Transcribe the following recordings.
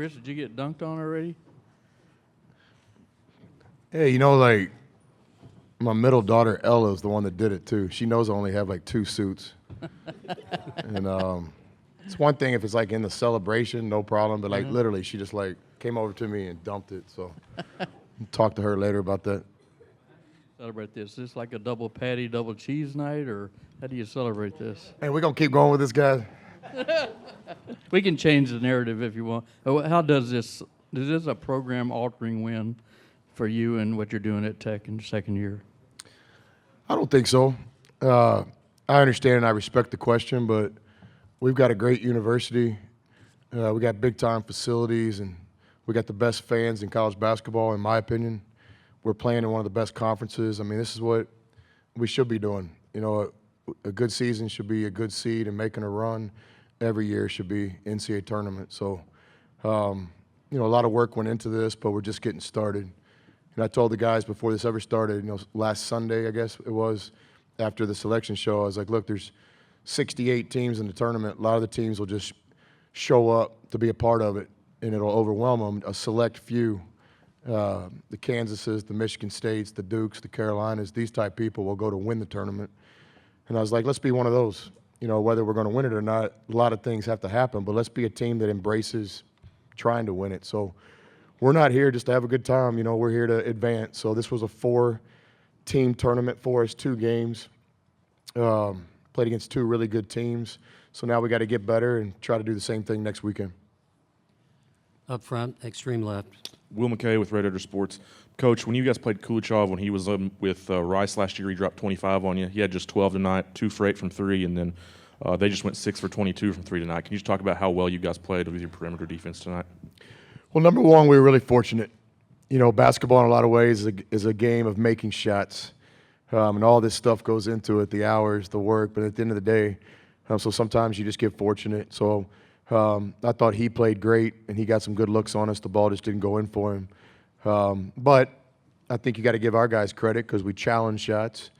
Chris, did you get dunked on already? Hey, you know, like, my middle daughter, Ella, is the one that did it, too. She knows I only have, like, 2 suits. And it's one thing if it's, like, in the celebration, no problem. But, like, literally, she just, like, came over to me and dumped it. So talk to her later about that. Celebrate this. Is this like a double patty, double cheese night, or how do you celebrate this? Hey, we're going to keep going with this, guys. We can change the narrative if you want. How does this a program-altering win for you and what you're doing at Tech in your second year? I don't think so. I understand and I respect the question, but we've got a great university. We got big-time facilities, and we got the best fans in college basketball, in my opinion. We're playing in one of the best conferences. I mean, this is what we should be doing. You know, a good season should be a good seed, and making a run every year should be NCAA tournament. So, you know, a lot of work went into this, but we're just getting started. And I told the guys before this ever started, you know, last Sunday, I guess it was, after the selection show, I was like, look, there's 68 teams in the tournament. A lot of the teams will just show up to be a part of it, and it'll overwhelm them. A select few, the Kansases, the Michigan States, the Dukes, the Carolinas, these type people will go to win the tournament. And I was like, let's be one of those. You know, whether we're going to win it or not, a lot of things have to happen, but let's be a team that embraces trying to win it. So we're not here just to have a good time. You know, we're here to advance. So this was a 4-team tournament for us, 2 games. Played against 2 really good teams. So now we got to get better and try to do the same thing next weekend. Up front, extreme left. Will McKay with Red Raider Sports. Coach, when you guys played Kulichov, when he was with Rice last year, he dropped 25 on you. He had just 12 tonight, 2 for 8 from 3, and then they just went 6 for 22 from 3 tonight. Can you just talk about how well you guys played with your perimeter defense tonight? Well, number one, we were really fortunate. You know, basketball in a lot of ways is a game of making shots, and all this stuff goes into it, the hours, the work, but at the end of the day, so sometimes you just get fortunate. So I thought he played great, and he got some good looks on us. The ball just didn't go in for him. But I think you got to give our guys credit because we challenged shots.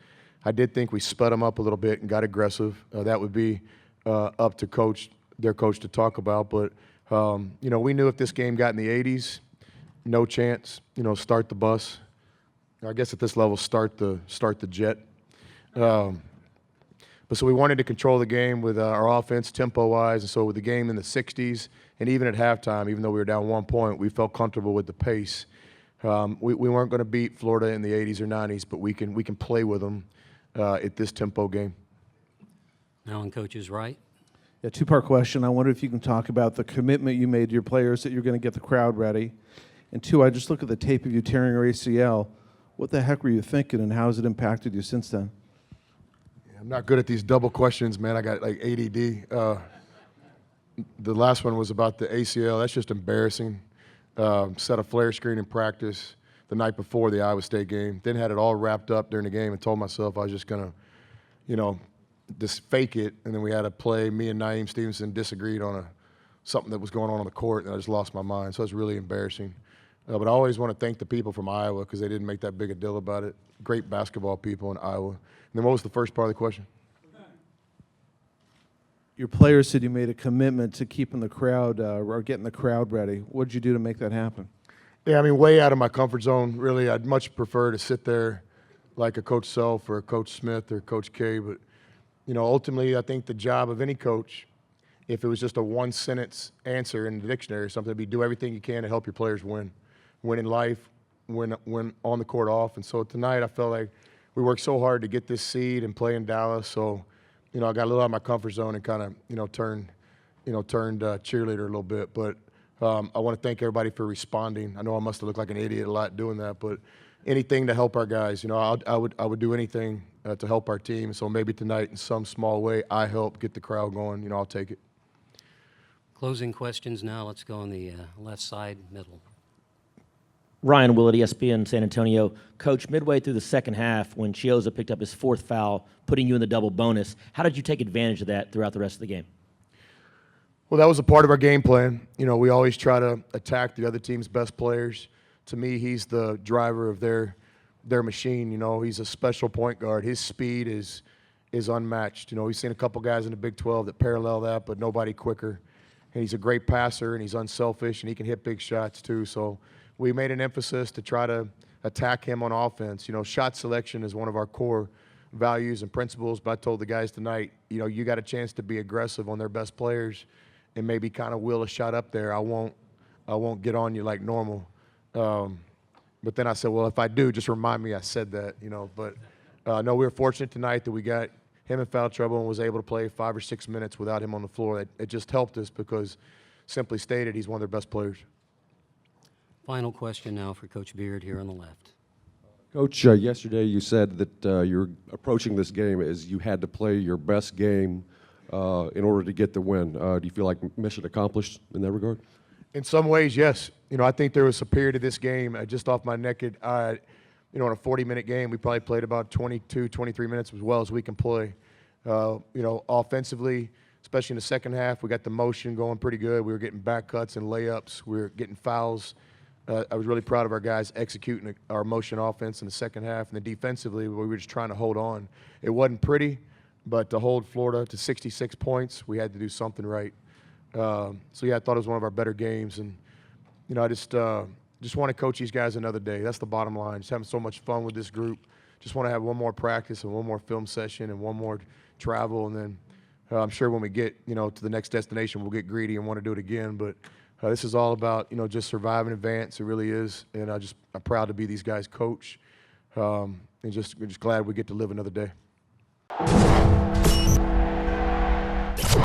I did think we sped them up a little bit and got aggressive. That would be up to their coach to talk about. But, you know, we knew if this game got in the 80s, no chance, you know, start the bus. I guess at this level, start the jet. But so we wanted to control the game with our offense tempo-wise, and so with the game in the 60s, and even at halftime, even though we were down 1 point, we felt comfortable with the pace. We weren't going to beat Florida in the 80s or 90s, but we can play with them at this tempo game. Now on Coach's right. Yeah, 2-part question. I wonder if you can talk about the commitment you made to your players that you're going to get the crowd ready. And 2, I just look at the tape of you tearing your ACL. What the heck were you thinking, and how has it impacted you since then? I'm not good at these double questions, man. I got like ADD. The last one was about the ACL. That's just embarrassing. Set a flare screen in practice the night before the Iowa State game. Then had it all wrapped up during the game and told myself I was just going to, you know, just fake it. And then we had a play. Me and Naeem Stevenson disagreed on something that was going on the court, and I just lost my mind. So it's really embarrassing. But I always want to thank the people from Iowa because they didn't make that big a deal about it. Great basketball people in Iowa. And then what was the first part of the question? Your players said you made a commitment to keeping the crowd or getting the crowd ready. What did you do to make that happen? Yeah, I mean, way out of my comfort zone, really. I'd much prefer to sit there like a Coach Self or a Coach Smith or Coach K. But, you know, ultimately, I think the job of any coach, if it was just a one-sentence answer in the dictionary or something, would be do everything you can to help your players win. Win in life, win on the court off. And so tonight I felt like we worked so hard to get this seed and play in Dallas. So, you know, I got a little out of my comfort zone and kind of, you know, turned cheerleader a little bit. But I want to thank everybody for responding. I know I must have looked like an idiot a lot doing that, but anything to help our guys. You know, I would do anything to help our team. So maybe tonight in some small way I help get the crowd going. You know, I'll take it. Closing questions now. Let's go on the left side, middle. Ryan Willett, ESPN San Antonio. Coach, midway through the second half, when Chioza picked up his 4th foul, putting you in the double bonus, how did you take advantage of that throughout the rest of the game? Well, that was a part of our game plan. You know, we always try to attack the other team's best players. To me, he's the driver of their machine. You know, he's a special point guard. His speed is unmatched. You know, we've seen a couple guys in the Big 12 that parallel that, but nobody quicker. and he's a great passer, and he's unselfish, and he can hit big shots too. So we made an emphasis to try to attack him on offense. You know, shot selection is one of our core values and principles, but I told the guys tonight, you know, you got a chance to be aggressive on their best players and maybe kind of wheel a shot up there. I won't get on you like normal. But then I said, well, if I do, just remind me I said that, you know. But no, we were fortunate tonight that we got him in foul trouble and was able to play 5 or 6 minutes without him on the floor. It just helped us because, simply stated, he's one of their best players. Final question now for Coach Beard here on the left. Coach, yesterday you said that you're approaching this game as you had to play your best game in order to get the win. Do you feel like mission accomplished in that regard? In some ways, yes. You know, I think there was a period of this game, just off my naked eye, you know, in a 40-minute game, we probably played about 22, 23 minutes as well as we can play. You know, offensively, especially in the second half, we got the motion going pretty good. We were getting back cuts and layups. We were getting fouls. I was really proud of our guys executing our motion offense in the second half. And then defensively, we were just trying to hold on. It wasn't pretty, but to hold Florida to 66 points, we had to do something right. So, yeah, I thought it was one of our better games. And, you know, I just want to coach these guys another day. That's the bottom line. Just having so much fun with this group. Just want to have one more practice and one more film session and one more travel. And then I'm sure when we get, you know, to the next destination, we'll get greedy and want to do it again. But this is all about, you know, just survive in advance. It really is. And I'm proud to be these guys' coach. And just glad we get to live another day.